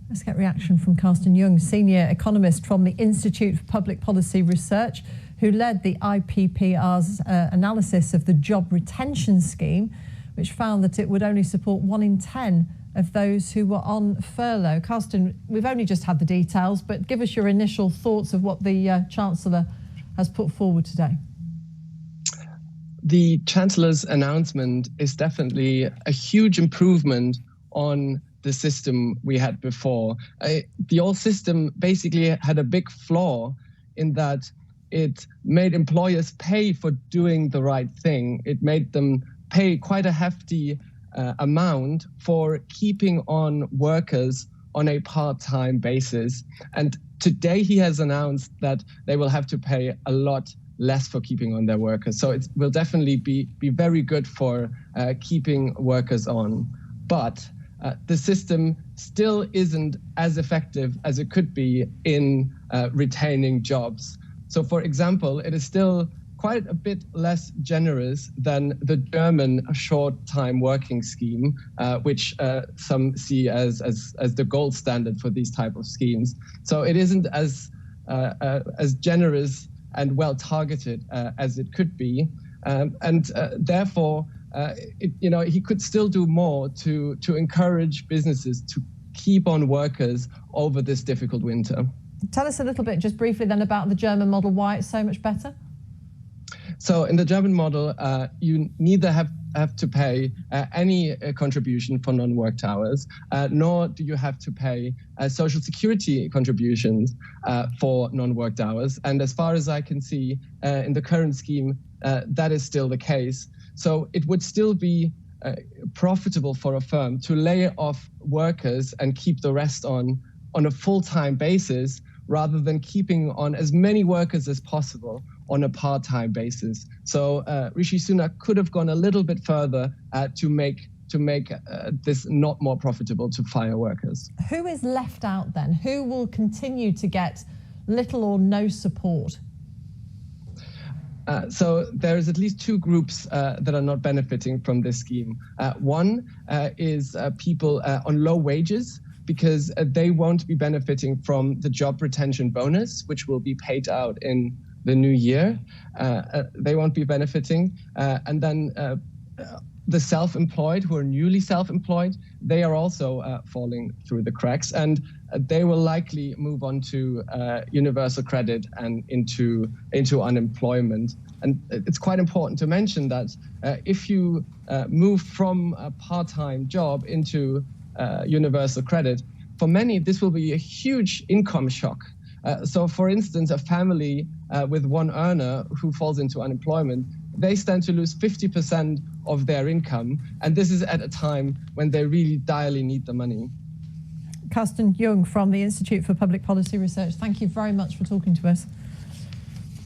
Let's get reaction from Carsten Jung, senior economist from the Institute for Public Policy Research, who led the IPPR's analysis of the job retention scheme, which found that it would only support 1 in 10 of those who were on furlough. Carsten, we've only just had the details, but give us your initial thoughts of what the Chancellor has put forward today. The Chancellor's announcement is definitely a huge improvement on the system we had before. The old system basically had a big flaw in that it made employers pay for doing the right thing. It made them pay quite a hefty amount for keeping on workers on a part-time basis. And today he has announced that they will have to pay a lot less for keeping on their workers. So it will definitely be very good for keeping workers on. But the system still isn't as effective as it could be in retaining jobs. So for example, it is still quite a bit less generous than the German short-time working scheme, which some see as the gold standard for these type of schemes. So it isn't as generous and well targeted as it could be, and therefore, he could still do more to encourage businesses to keep on workers over this difficult winter. Tell us a little bit, just briefly then, about the German model, why it's so much better. So in the German model, you neither have to pay any contribution for non-worked hours, nor do you have to pay social security contributions for non-worked hours. And as far as I can see, in the current scheme, that is still the case. So it would still be profitable for a firm to lay off workers and keep the rest on a full-time basis, rather than keeping on as many workers as possible on a part-time basis. So Rishi Sunak could have gone a little bit further to make this not more profitable to fire workers. Who is left out then? Who will continue to get little or no support? So there's at least two groups that are not benefiting from this scheme. One is people on low wages, because they won't be benefiting from the job retention bonus, which will be paid out in the new year. They won't be benefiting. And then the self-employed, who are newly self-employed, they are also falling through the cracks, and they will likely move on to universal credit and into unemployment. And it's quite important to mention that if you move from a part-time job into universal credit, for many, this will be a huge income shock. So for instance, a family with one earner who falls into unemployment, they stand to lose 50% of their income. And this is at a time when they really direly need the money. Carsten Jung from the Institute for Public Policy Research, thank you very much for talking to us.